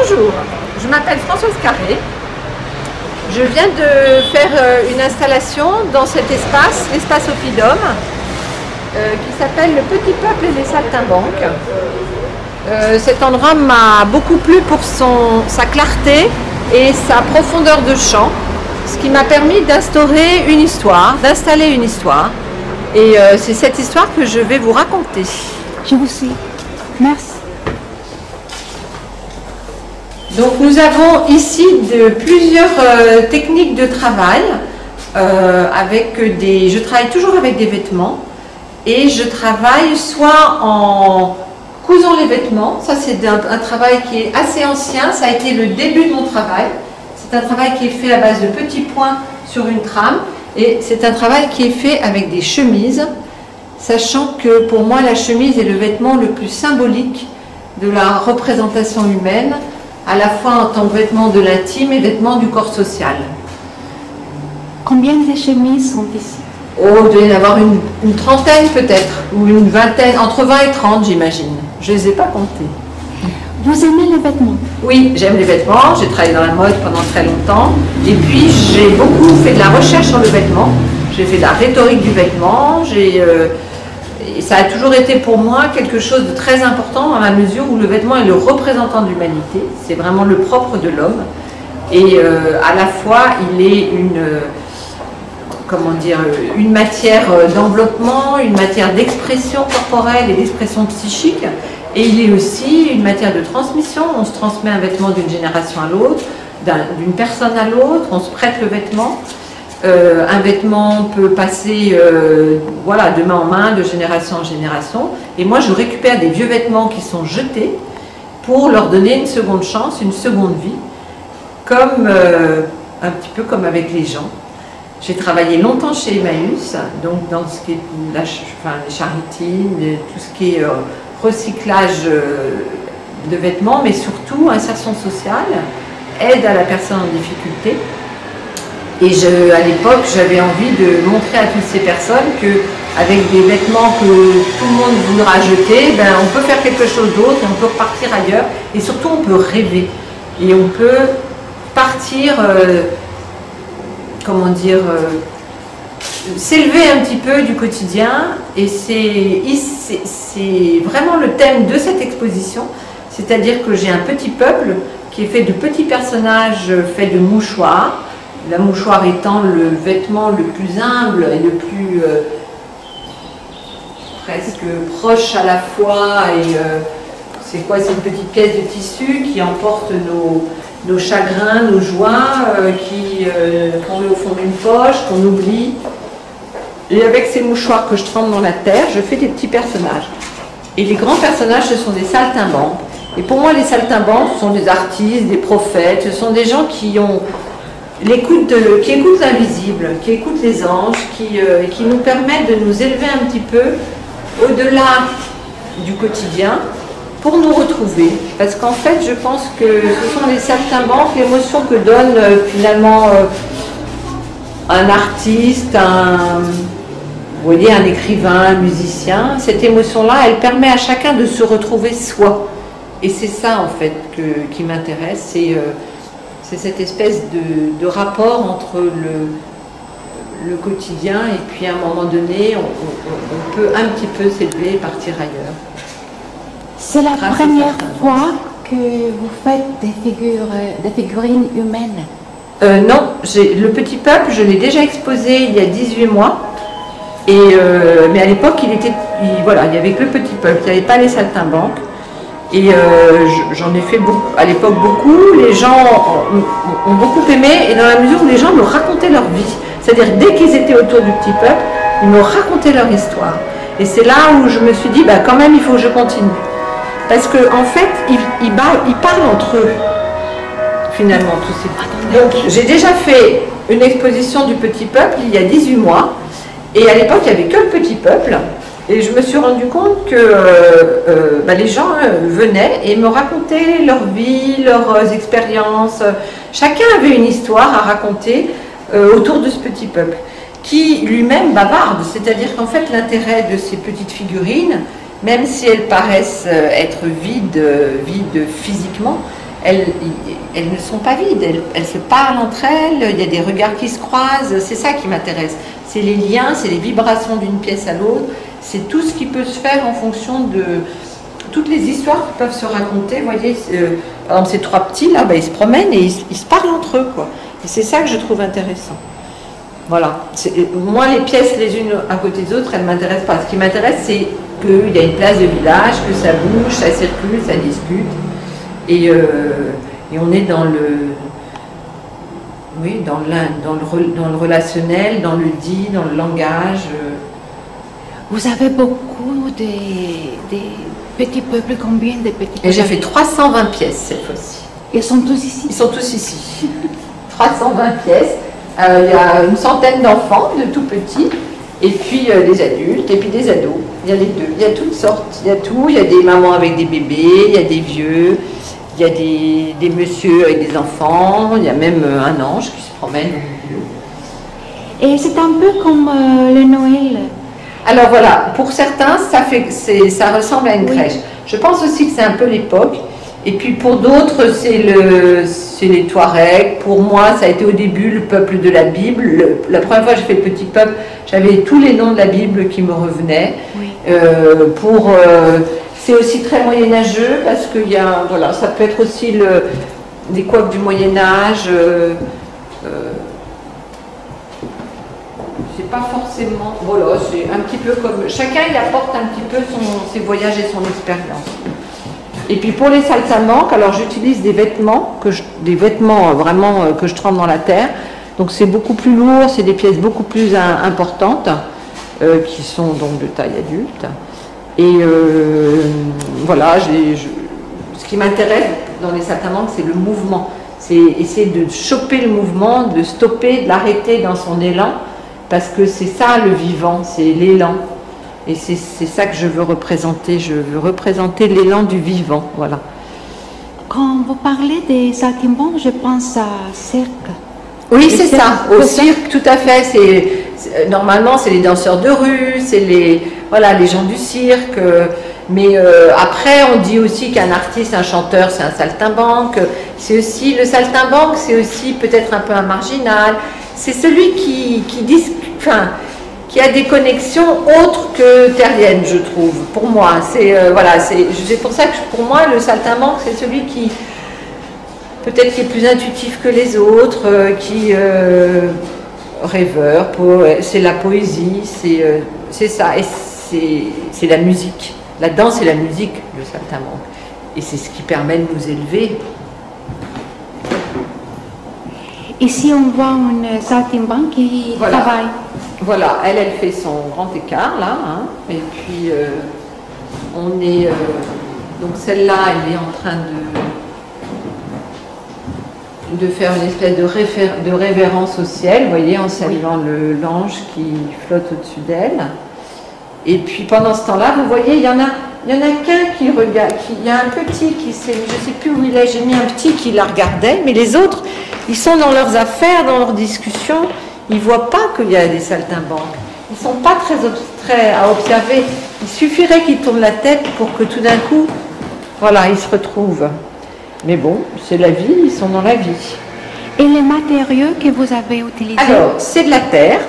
Bonjour, je m'appelle Françoise Carré. Je viens de faire une installation dans cet espace, l'espace Oppidum, qui s'appelle Le Petit Peuple et les Saltimbanques. Cet endroit m'a beaucoup plu pour sa clarté et sa profondeur de champ, ce qui m'a permis d'instaurer une histoire, d'installer une histoire. Et c'est cette histoire que je vais vous raconter. Je vous suis. Merci. Donc nous avons ici plusieurs techniques de travail. Je travaille toujours avec des vêtements et je travaille soit en cousant les vêtements. Ça c'est un travail qui est assez ancien, ça a été le début de mon travail. C'est un travail qui est fait à base de petits points sur une trame et c'est un travail qui est fait avec des chemises, sachant que pour moi la chemise est le vêtement le plus symbolique de la représentation humaine, à la fois en tant que vêtement de l'intime et vêtement du corps social. Combien de chemises sont ici? Oh, il doit y en avoir une trentaine peut-être, ou une vingtaine, entre 20 et 30 j'imagine. Je ne les ai pas comptées. Vous aimez les vêtements? Oui, j'aime les vêtements, j'ai travaillé dans la mode pendant très longtemps, et puis j'ai beaucoup fait de la recherche sur le vêtement, j'ai fait de la rhétorique du vêtement, et ça a toujours été pour moi quelque chose de très important dans la mesure où le vêtement est le représentant de l'humanité, c'est vraiment le propre de l'homme, et à la fois il est une matière d'enveloppement, une matière d'expression corporelle et d'expression psychique, et il est aussi une matière de transmission. On se transmet un vêtement d'une génération à l'autre, d'une personne à l'autre, on se prête le vêtement. Un vêtement peut passer de main en main, de génération en génération. Et moi, je récupère des vieux vêtements qui sont jetés pour leur donner une seconde chance, une seconde vie, un petit peu comme avec les gens. J'ai travaillé longtemps chez Emmaüs, donc dans ce qui est les charitines, tout ce qui est recyclage de vêtements, mais surtout insertion sociale, aide à la personne en difficulté. Et à l'époque, j'avais envie de montrer à toutes ces personnes qu'avec des vêtements que tout le monde voudra jeter, on peut faire quelque chose d'autre et on peut repartir ailleurs. Et surtout, on peut rêver. Et on peut partir, s'élever un petit peu du quotidien. Et c'est vraiment le thème de cette exposition. C'est-à-dire que j'ai un petit peuple qui est fait de petits personnages faits de mouchoirs. La mouchoir étant le vêtement le plus humble et le plus presque proche à la fois. Et c'est quoi? C'est une petite pièce de tissu qui emporte nos chagrins, nos joies, qu'on met au fond d'une poche, qu'on oublie. Et avec ces mouchoirs que je trempe dans la terre, je fais des petits personnages. Et les grands personnages, ce sont des saltimbanques. Et pour moi, les saltimbanques, ce sont des artistes, des prophètes, ce sont des gens qui écoutent l'invisible, qui écoutent les anges, qui nous permettent de nous élever un petit peu au-delà du quotidien pour nous retrouver. Parce qu'en fait, je pense que ce sont les saltimbanques, l'émotion que donne finalement un artiste, un écrivain, un musicien. Cette émotion-là, elle permet à chacun de se retrouver soi. Et c'est ça en fait qui m'intéresse. C'est cette espèce de rapport entre le quotidien et puis à un moment donné, on peut un petit peu s'élever et partir ailleurs. C'est la première fois que vous faites des figurines humaines? Non, le Petit Peuple, je l'ai déjà exposé il y a 18 mois. Mais à l'époque, il n'y avait que le Petit Peuple, il n'y avait pas les saltimbanques. Et j'en ai fait à l'époque beaucoup, les gens ont beaucoup aimé, et dans la mesure où les gens me racontaient leur vie. C'est-à-dire, dès qu'ils étaient autour du Petit Peuple, ils me racontaient leur histoire. Et c'est là où je me suis dit, quand même, il faut que je continue. Parce qu'en fait, ils parlent entre eux, finalement, tous ces... Donc, j'ai déjà fait une exposition du Petit Peuple il y a 18 mois, et à l'époque, il n'y avait que le Petit Peuple. Et je me suis rendu compte que les gens venaient et me racontaient leur vie, leurs expériences. Chacun avait une histoire à raconter autour de ce petit peuple, qui lui-même bavarde. C'est-à-dire qu'en fait, l'intérêt de ces petites figurines, même si elles paraissent être vides physiquement, elles ne sont pas vides, elles se parlent entre elles, il y a des regards qui se croisent, c'est ça qui m'intéresse. C'est les liens, c'est les vibrations d'une pièce à l'autre, c'est tout ce qui peut se faire en fonction de toutes les histoires qui peuvent se raconter. Vous voyez, par exemple, ces trois petits là, ben, ils se promènent et ils se parlent entre eux, quoi. Et c'est ça que je trouve intéressant. Voilà. Moi, les pièces les unes à côté des autres, elles ne m'intéressent pas. Ce qui m'intéresse, c'est qu'il y a une place de village, que ça bouge, ça circule, ça discute. Et on est dans le... Oui, dans le relationnel, dans le dit, dans le langage. Vous avez beaucoup de petits peuples, combien de petits peuples? Et j'ai fait 320 pièces cette fois-ci. Ils sont tous ici? Ils sont tous ici. 320 pièces. Il y a une centaine d'enfants, de tout petits, et puis des adultes, et puis des ados. Il y a les deux. Il y a toutes sortes. Il y a tout. Il y a des mamans avec des bébés, il y a des vieux, il y a des messieurs avec des enfants, il y a même un ange qui se promène au milieu. Et c'est un peu comme le Noël. Alors voilà, pour certains, ça ressemble à une crèche. Je pense aussi que c'est un peu l'époque. Et puis pour d'autres, c'est les Touaregs. Pour moi, ça a été au début le peuple de la Bible. La première fois que j'ai fait le petit peuple, j'avais tous les noms de la Bible qui me revenaient. Oui. C'est aussi très moyenâgeux parce que voilà, ça peut être aussi des couacs du Moyen-Âge. C'est pas forcément. Voilà, c'est un petit peu comme. Chacun il apporte un petit peu ses voyages et son expérience. Et puis pour les saltimbanques, alors j'utilise des vêtements vraiment que je trempe dans la terre. Donc c'est beaucoup plus lourd, c'est des pièces beaucoup plus importantes qui sont donc de taille adulte. Et voilà, ce qui m'intéresse dans les saltimbanques, c'est le mouvement. C'est essayer de choper le mouvement, de stopper, de l'arrêter dans son élan, parce que c'est ça le vivant, c'est l'élan. Et c'est ça que je veux représenter. Je veux représenter l'élan du vivant, voilà. Quand vous parlez des saltimbanques, je pense à cirque. Oui, c'est ça. Au cirque, tout à fait. Normalement, c'est les danseurs de rue, c'est les gens du cirque. Mais après, on dit aussi qu'un artiste, un chanteur, c'est un saltimbanque. C'est aussi le saltimbanque, c'est aussi peut-être un peu un marginal. C'est celui qui a des connexions autres que terriennes, je trouve, pour moi. C'est pour ça que pour moi, le saltimbanque, c'est celui qui, peut-être qui est plus intuitif que les autres, rêveur, c'est la poésie, c'est ça, et c'est la musique. La danse et la musique, le saltimbanque. Et c'est ce qui permet de nous élever. Ici, on voit une saltimbanque qui travaille. Voilà, elle fait son grand écart là, hein, et puis on est donc celle-là, elle est en train de faire une espèce de révérence au ciel, vous voyez, en saluant l'ange qui flotte au-dessus d'elle. Et puis pendant ce temps-là, vous voyez, il y en a qu'un qui regarde, il y a un petit qui je ne sais plus où il est, j'ai mis un petit qui la regardait, mais les autres, ils sont dans leurs affaires, dans leurs discussions. Ils ne voient pas qu'il y a des saltimbanques. Ils ne sont pas très à observer. Il suffirait qu'ils tournent la tête pour que tout d'un coup, voilà, ils se retrouvent. Mais bon, c'est la vie, ils sont dans la vie. Et les matériaux que vous avez utilisés? Alors, c'est de la terre.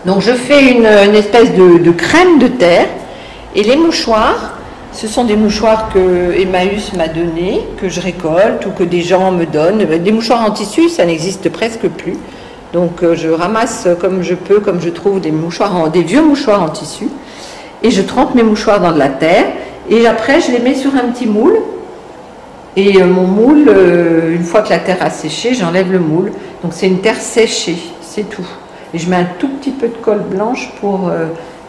Donc je fais une espèce de crème de terre. Et les mouchoirs, ce sont des mouchoirs que Emmaüs m'a donnés, que je récolte ou que des gens me donnent. Des mouchoirs en tissu, ça n'existe presque plus. Donc je ramasse comme je peux, comme je trouve des vieux mouchoirs en tissu, et je trempe mes mouchoirs dans de la terre, et après je les mets sur un petit moule, et mon moule, une fois que la terre a séché, j'enlève le moule. Donc c'est une terre séchée, c'est tout. Et je mets un tout petit peu de colle blanche pour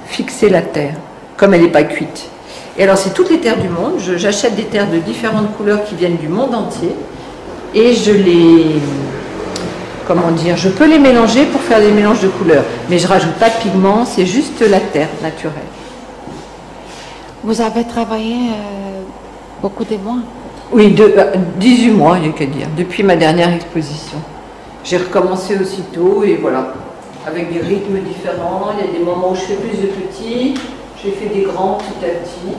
fixer la terre, comme elle n'est pas cuite. Et alors c'est toutes les terres du monde, j'achète des terres de différentes couleurs qui viennent du monde entier, et je peux les mélanger pour faire des mélanges de couleurs, mais je ne rajoute pas de pigments, c'est juste la terre naturelle. Vous avez travaillé beaucoup de mois? Oui, 18 mois, il n'y a qu'à dire, depuis ma dernière exposition. J'ai recommencé aussitôt, et voilà, avec des rythmes différents. Il y a des moments où je fais plus de petits, j'ai fait des grands petit à petit.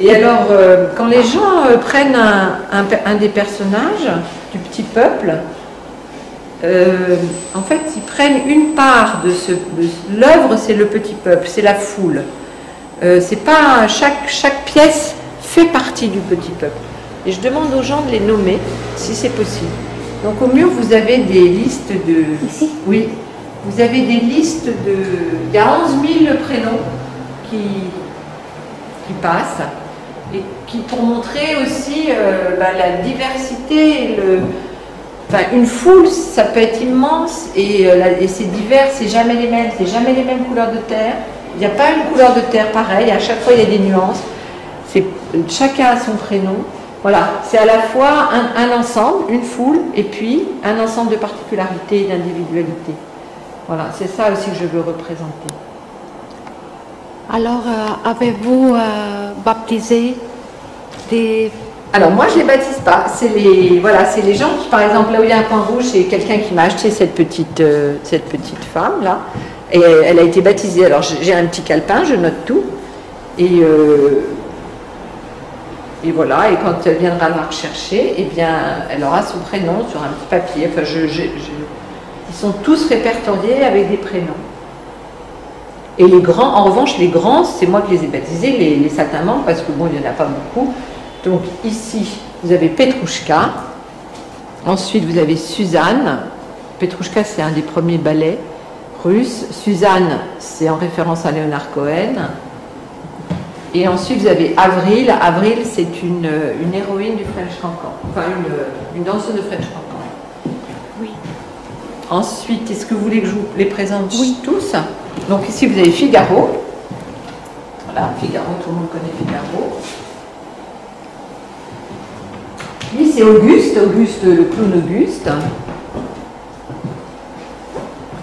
Et alors, quand les gens prennent un des personnages du petit peuple, en fait, ils prennent une part de l'œuvre, c'est le petit peuple, c'est la foule. C'est pas chaque pièce fait partie du petit peuple. Et je demande aux gens de les nommer, si c'est possible. Donc au mur, vous avez des listes de... Ici? Oui. Vous avez des listes de... Il y a 11 000 prénoms qui passent. Et qui, pour montrer aussi la diversité, enfin, une foule, ça peut être immense et c'est divers, c'est jamais les mêmes couleurs de terre. Il n'y a pas une couleur de terre pareille, à chaque fois il y a des nuances. Chacun a son prénom. Voilà, c'est à la fois un ensemble, une foule, et puis un ensemble de particularités et d'individualités. Voilà, c'est ça aussi que je veux représenter. Alors, avez-vous baptisé des... Alors moi je ne les baptise pas, c'est les gens qui, par exemple, là où il y a un point rouge, c'est quelqu'un qui m'a acheté cette petite femme là, et elle a été baptisée. Alors j'ai un petit calepin, je note tout, et voilà, et quand elle viendra la rechercher, eh bien elle aura son prénom sur un petit papier. Enfin, ils sont tous répertoriés avec des prénoms. Et les grands, en revanche, les grands, c'est moi qui les ai baptisés, les satamans, parce que bon, il n'y en a pas beaucoup. Donc ici, vous avez Petrouchka, ensuite vous avez Suzanne. Petrouchka, c'est un des premiers ballets russes. Suzanne, c'est en référence à Leonard Cohen. Et ensuite, vous avez Avril. Avril, c'est une héroïne du French Cancan, enfin une danseuse de French Cancan. Oui. Ensuite, est-ce que vous voulez que je vous les présente oui. tous? Donc ici, vous avez Figaro. Voilà, Figaro, tout le monde connaît Figaro. Lui, c'est Auguste, le clown Auguste.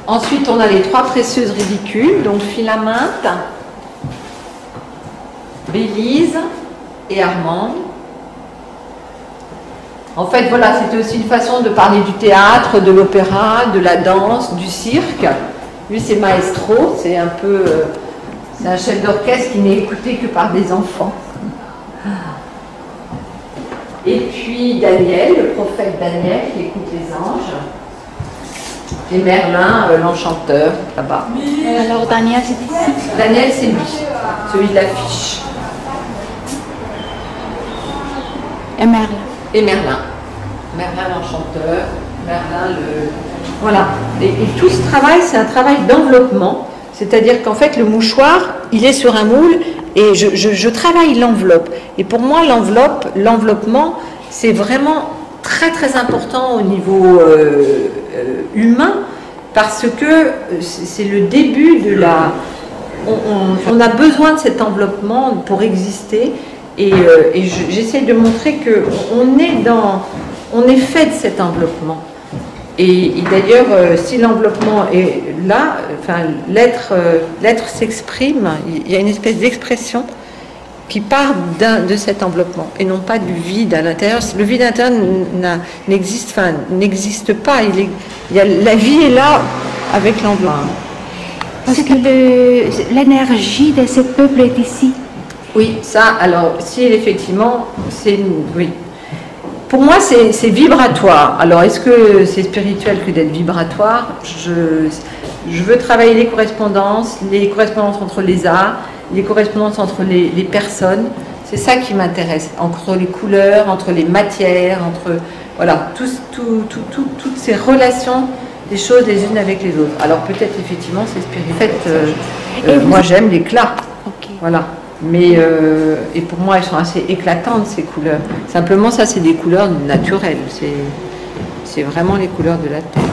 Ensuite, on a les trois précieuses ridicules, donc Philaminte, Bélise et Armande. En fait, voilà, c'était aussi une façon de parler du théâtre, de l'opéra, de la danse, du cirque. Lui, c'est maestro, c'est un peu... c'est un chef d'orchestre qui n'est écouté que par des enfants. Et puis Daniel, le prophète Daniel, qui écoute les anges. Et Merlin, l'enchanteur, là-bas. Alors Daniel, c'est ici? Daniel, c'est lui, celui de l'affiche. Et Merlin? Et Merlin. Merlin, l'enchanteur. Merlin, le... Voilà. Et tout ce travail, c'est un travail d'enveloppement. C'est-à-dire qu'en fait, le mouchoir, il est sur un moule et je travaille l'enveloppe. Et pour moi, l'enveloppement, c'est vraiment très très important au niveau humain parce que c'est le début de la... On a besoin de cet enveloppement pour exister et j'essaie de montrer qu'on est fait de cet enveloppement. Et d'ailleurs, si l'enveloppement est là, enfin, l'être s'exprime, il y a une espèce d'expression qui part de cet enveloppement et non pas du vide à l'intérieur. Le vide intérieur n'existe pas. La vie est là avec l'enveloppement. Parce que l'énergie de ce peuple est ici. Oui, ça, alors, si effectivement, c'est... Oui. Pour moi, c'est vibratoire. Alors, est-ce que c'est spirituel que d'être vibratoire? Je veux travailler les correspondances entre les arts, les correspondances entre les personnes. C'est ça qui m'intéresse, entre les couleurs, entre les matières, entre voilà, toutes ces relations des choses les unes avec les autres. Alors peut-être effectivement c'est spirituel. En fait, moi j'aime l'éclat. Okay. Voilà. Mais et pour moi elles sont assez éclatantes ces couleurs. Simplement ça c'est des couleurs naturelles. C'est vraiment les couleurs de la terre.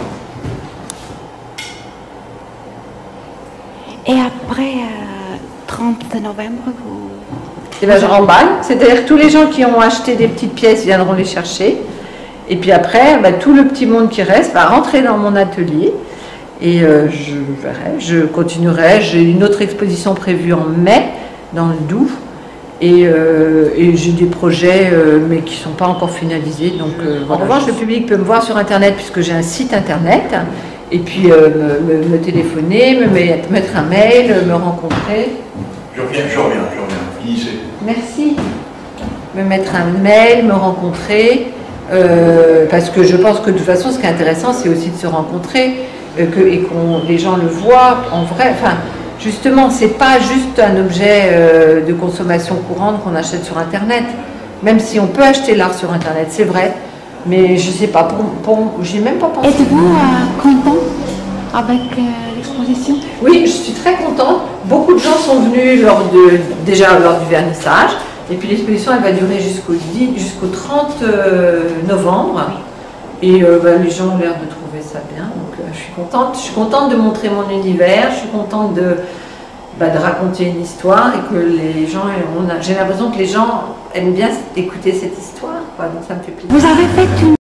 Et après 30 novembre, vous... Et ben je remballe, c'est-à-dire que tous les gens qui ont acheté des petites pièces viendront les chercher. Et puis après, ben, tout le petit monde qui reste va rentrer dans mon atelier. Et je verrai, je continuerai. J'ai une autre exposition prévue en mai, dans le Doubs. Et j'ai des projets, mais qui ne sont pas encore finalisés. Donc, en revanche, le public peut me voir sur Internet, puisque j'ai un site Internet. Et puis me téléphoner, me mettre un mail, me rencontrer. Je reviens. Finissez. Merci. me mettre un mail, me rencontrer, parce que je pense que de toute façon, ce qui est intéressant, c'est aussi de se rencontrer et que les gens le voient en vrai. Enfin, justement, c'est pas juste un objet de consommation courante qu'on achète sur Internet, même si on peut acheter l'art sur Internet, c'est vrai. Mais je sais pas, j'ai même pas pensé. Êtes-vous content avec l'exposition? Oui, je suis très contente. Beaucoup de gens sont venus déjà lors du vernissage. Et puis l'exposition, elle va durer jusqu'au 30 novembre. Et les gens ont l'air de trouver ça bien. Donc je suis contente. Je suis contente de montrer mon univers. Je suis contente de raconter une histoire et que les gens, j'ai l'impression que les gens aiment bien écouter cette histoire, quoi, donc ça me fait plaisir. Vous avez fait une